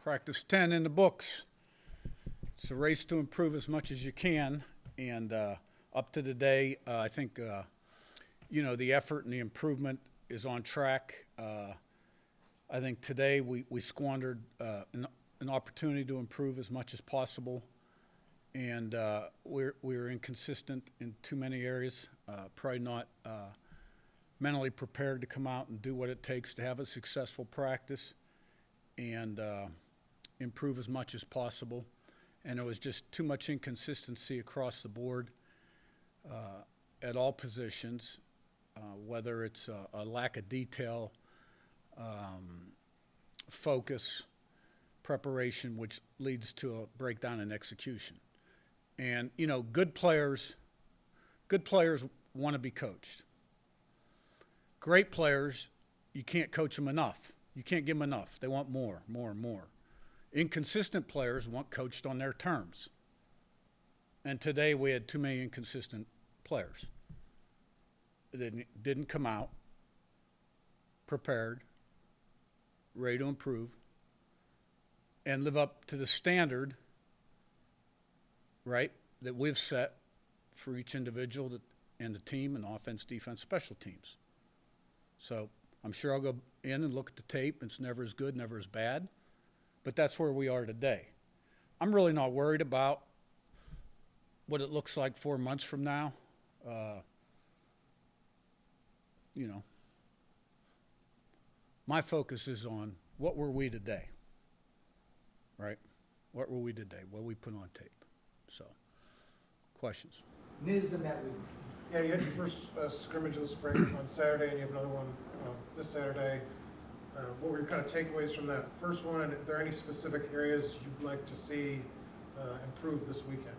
Practice 10 in the books. It's a race to improve as much as you can, and up to today, I think the effort and the improvement is on track. I think today we squandered an opportunity to improve as much as possible, and we're inconsistent in too many areas. Probably not mentally prepared to come out and do what it takes to have a successful practice and improve as much as possible. And there was just too much inconsistency across the board at all positions, whether it's a lack of detail, focus, preparation, which leads to a breakdown in execution. And, good players want to be coached. Great players, you can't coach them enough. You can't give them enough. They want more and more. Inconsistent players want coached on their terms. And today we had too many inconsistent players. They didn't come out prepared, ready to improve, and live up to the standard, right, that we've set for each individual and the team and offense, defense, special teams. So I'm sure I'll go in and look at the tape. It's never as good, never as bad. But that's where we are today. I'm really not worried about what it looks like 4 months from now. My focus is on what were we today, right? What were we today? What we put on tape? So, questions? News the Met Week. Yeah, you had your first scrimmage of the spring on Saturday, and you have another one this Saturday. What were your kind of takeaways from that first one, and are there any specific areas you'd like to see improve this weekend?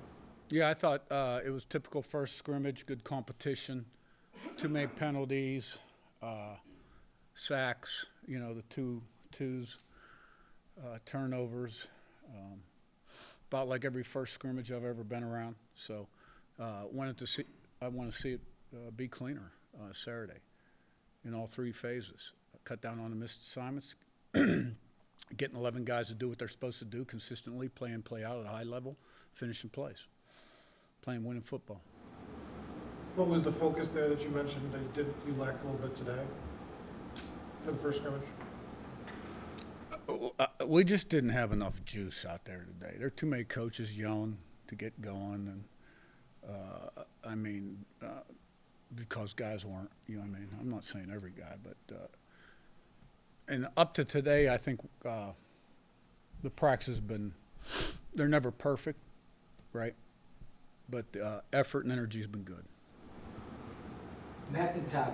Yeah, I thought it was typical first scrimmage, good competition, too many penalties, sacks, the twos, turnovers, about like every first scrimmage I've ever been around. So I want to see it be cleaner Saturday in all three phases. Cut down on the missed assignments, getting 11 guys to do what they're supposed to do consistently, play in, play out at a high level, finishing plays, playing winning football. What was the focus there that you mentioned that you lacked a little bit today for the first scrimmage? We just didn't have enough juice out there today. There are too many coaches yelling to get going, and because guys weren't, I'm not saying every guy, but and up to today, I think the practice has been, they're never perfect, right? But the effort and energy has been good. Matt and Todd.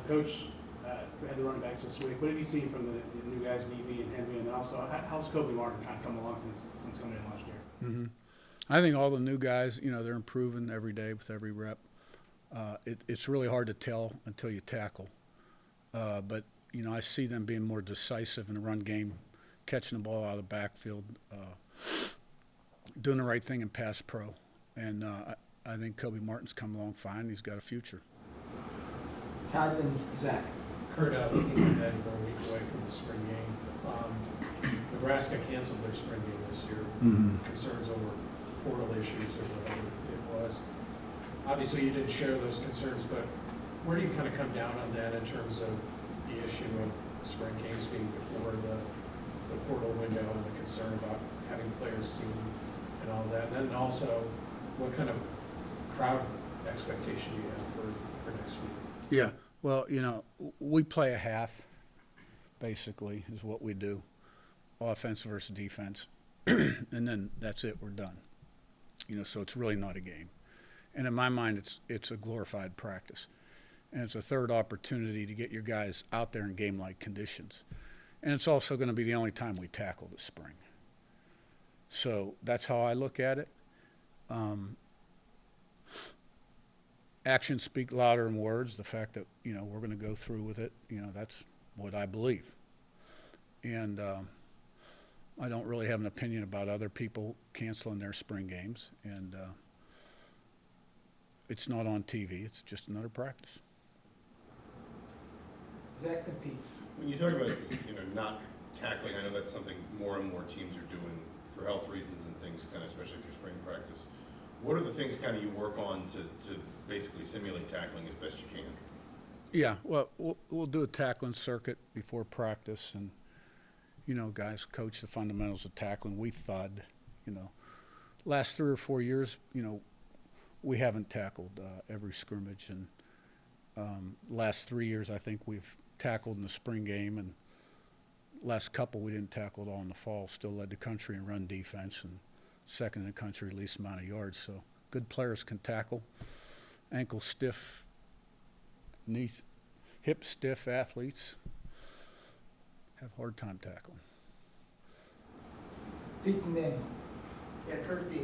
Coach, had the running backs this week. What have you seen from the new guys, BB and Henry, and also how's Kobe Martin kind of come along since coming in last year? Mm-hmm. I think all the new guys, they're improving every day with every rep. It's really hard to tell until you tackle. But, I see them being more decisive in the run game, catching the ball out of the backfield, doing the right thing in pass pro. And I think Kobe Martin's come along fine. He's got a future. Todd and Zach. Curt, looking ahead, we're a week away from the spring game. Nebraska canceled their spring game this year. Mm-hmm. Concerns over portal issues or whatever it was. Obviously, you didn't share those concerns, but where do you kind of come down on that in terms of the issue of spring games being before the portal window and the concern about having players seen and all that? And then also, what kind of crowd expectation do you have for next week? Yeah, well, we play a half, basically, is what we do, offense versus defense, and then that's it, we're done. So it's really not a game. And in my mind, it's a glorified practice. And it's a third opportunity to get your guys out there in game-like conditions. And it's also going to be the only time we tackle this spring. So that's how I look at it. Actions speak louder than words. The fact that, we're going to go through with it, that's what I believe. And I don't really have an opinion about other people canceling their spring games. And it's not on TV. It's just another practice. Zach and Pete. When you talk about not tackling? I know that's something more and more teams are doing for health reasons and things, kind of especially through spring practice. What are the things kind of you work on to basically simulate tackling as best you can? Yeah, well, we'll do a tackling circuit before practice, and guys coach the fundamentals of tackling. We thud, last 3 or 4 years, we haven't tackled every scrimmage, and last 3 years I think we've tackled in the spring game, and last couple we didn't tackle at all in the fall. Still led the country in run defense and second in the country least amount of yards. So good players can tackle. Ankle stiff, knees, hip stiff athletes have a hard time tackling. Pete and Daniel. Yeah, Curt, the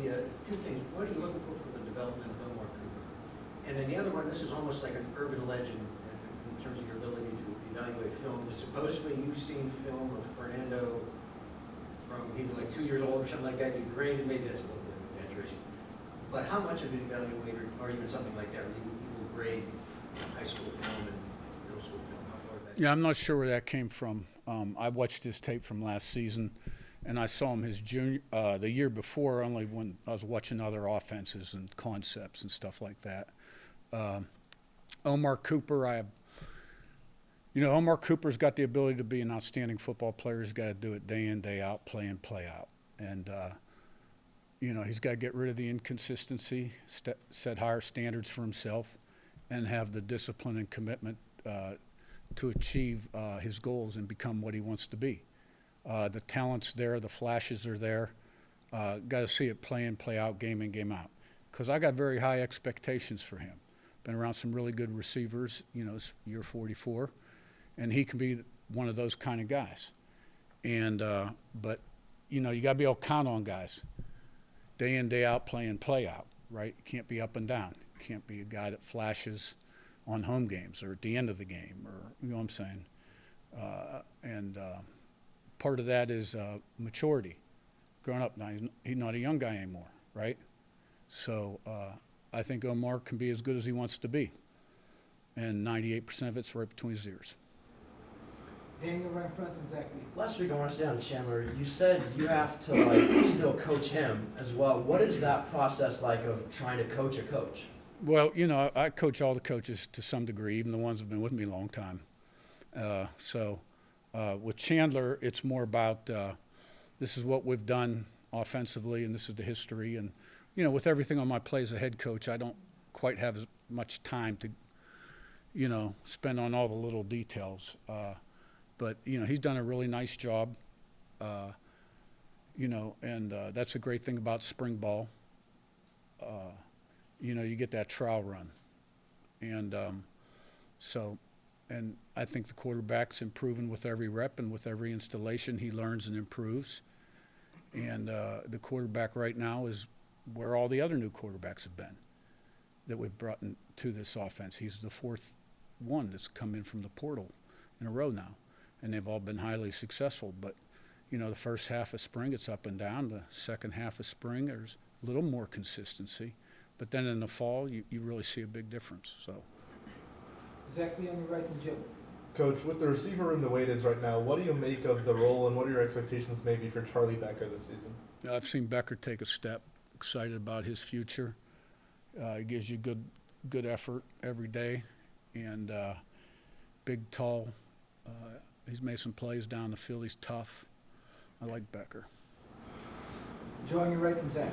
two things. What are you looking for the development of Omar Cooper? And then the other one, this is almost like an urban legend in terms of your ability to evaluate film. Supposedly you've seen film of Fernando from he was like 2 years old or something like that. You graded, maybe that's a little bit of an exaggeration. But how much of an evaluator, or even something like that, you will grade high school film and middle school film? How far back? Yeah, I'm not sure where that came from. I watched his tape from last season, and I saw him the year before only when I was watching other offenses and concepts and stuff like that. Omar Cooper, Omar Cooper's got the ability to be an outstanding football player. He's got to do it day in, day out, play in, play out. And, he's got to get rid of the inconsistency, set higher standards for himself, and have the discipline and commitment to achieve his goals and become what he wants to be. The talent's there, the flashes are there. Got to see it play in, play out, game in, game out. Because I got very high expectations for him. Been around some really good receivers, it's year 44, and he can be one of those kind of guys. And but you got to be able to count on guys, day in, day out, play in, play out. Right? You can't be up and down. You can't be a guy that flashes on home games or at the end of the game, or you know what I'm saying. And part of that is maturity. Growing up now, he's not a young guy anymore, right? So I think Omar can be as good as he wants to be. And 98% of it's right between his ears. Daniel right in front and Zach Lee. Last week I want to stay on Chandler. You said you have to still coach him as well. What is that process like of trying to coach a coach? Well, I coach all the coaches to some degree, even the ones who've been with me a long time. With Chandler, it's more about this is what we've done offensively, and this is the history. And with everything on my plate as a head coach, I don't quite have as much time to, spend on all the little details. But he's done a really nice job. And that's a great thing about spring ball. You get that trial run, and and I think the quarterback's improving with every rep, and with every installation he learns and improves. And the quarterback right now is where all the other new quarterbacks have been that we've brought into this offense. He's the fourth one that's come in from the portal in a row now, and they've all been highly successful. But the first half of spring it's up and down. The second half of spring there's a little more consistency, but then in the fall you really see a big difference. So Zach Lee on your right and Joe. Coach, with the receiver room the way it is right now, what do you make of the role, and what are your expectations maybe for Charlie Becker this season? I've seen Becker take a step. Excited about his future. He gives you good effort every day, and big, tall. He's made some plays down the field. He's tough. I like Becker. Joe on your right and Zach.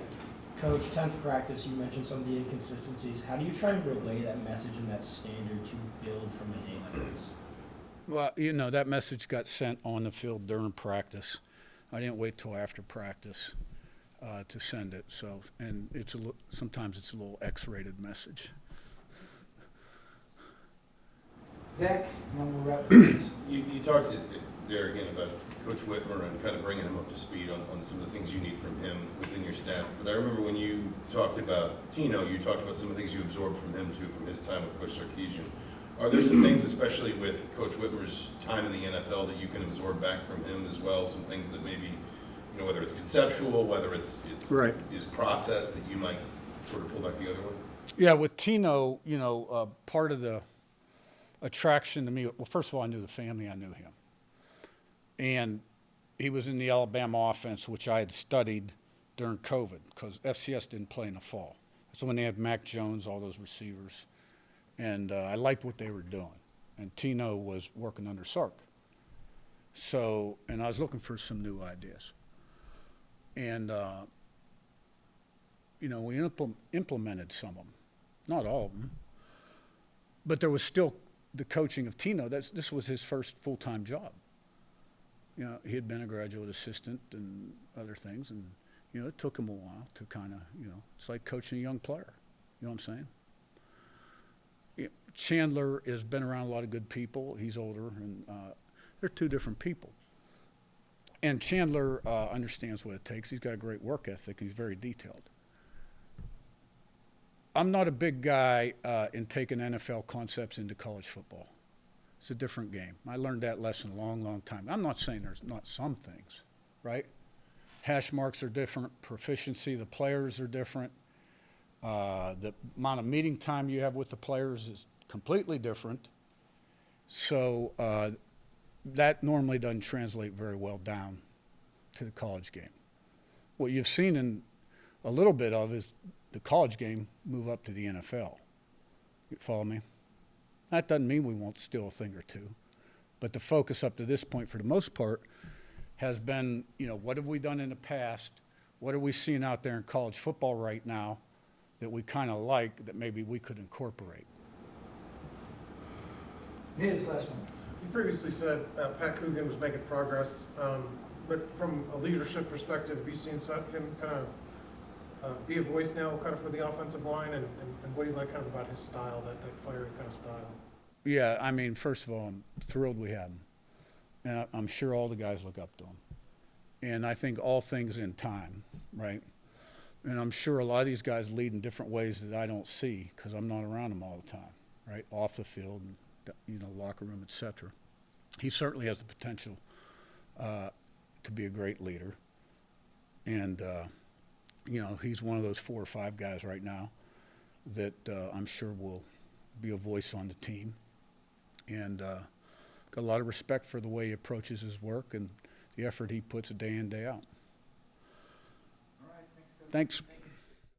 Coach, 10th practice, you mentioned some of the inconsistencies. How do you try and relay that message and that standard to build from a day like this? Well, that message got sent on the field during practice. I didn't wait till after practice to send it. So, and sometimes it's a little X-rated message. Zach, number rep. You talked there again about Coach Whitmer and kind of bringing him up to speed on some of the things you need from him within your staff. But I remember when you talked about Tino, you talked about some of the things you absorbed from him too, from his time with Coach Sarkisian. Are there some things, especially with Coach Whitmer's time in the NFL, that you can absorb back from him as well? Some things that maybe, whether it's conceptual, whether it's right. His process, that you might sort of pull back the other way? Yeah, with Tino, part of the attraction to me, well, first of all, I knew the family, I knew him. And, he was in the Alabama offense, which I had studied during COVID, because FCS didn't play in the fall. So when they had Mac Jones, all those receivers, and I liked what they were doing. And Tino was working under Sark. So, and I was looking for some new ideas. And, you know, we implemented some of them, not all of them. But there was still the coaching of Tino. This was his first full-time job. You know, he had been a graduate assistant and other things, and, you know, it took him a while to kind of, you know, it's like coaching a young player. You know what I'm saying? Yeah, Chandler has been around a lot of good people. He's older, and they're two different people. And Chandler understands what it takes. He's got a great work ethic, and he's very detailed. I'm not a big guy in taking NFL concepts into college football. It's a different game. I learned that lesson a long, long time. I'm not saying there's not some things, right? Hash marks are different. Proficiency, the players are different. The amount of meeting time you have with the players is completely different. So that normally doesn't translate very well down to the college game. What you've seen in a little bit of is the college game move up to the NFL. You follow me? That doesn't mean we won't steal a thing or two. But the focus up to this point, for the most part, has been, you know, what have we done in the past? What are we seeing out there in college football right now that we kind of like that maybe we could incorporate? Here's the last one. You previously said Pat Coogan was making progress, but from a leadership perspective, have you seen him kind of be a voice now kind of for the offensive line, and what do you like kind of about his style, that fiery kind of style? Yeah, I mean, first of all, I'm thrilled we had him. And I'm sure all the guys look up to him. And I think all things in time, right? And I'm sure a lot of these guys lead in different ways that I don't see because I'm not around them all the time, right? Off the field, and, you know, locker room, et cetera. He certainly has the potential to be a great leader. And, you know, he's one of those 4 or 5 guys right now that I'm sure will be a voice on the team. And got a lot of respect for the way he approaches his work and the effort he puts day in, day out. All right, thanks, Coach. Thanks.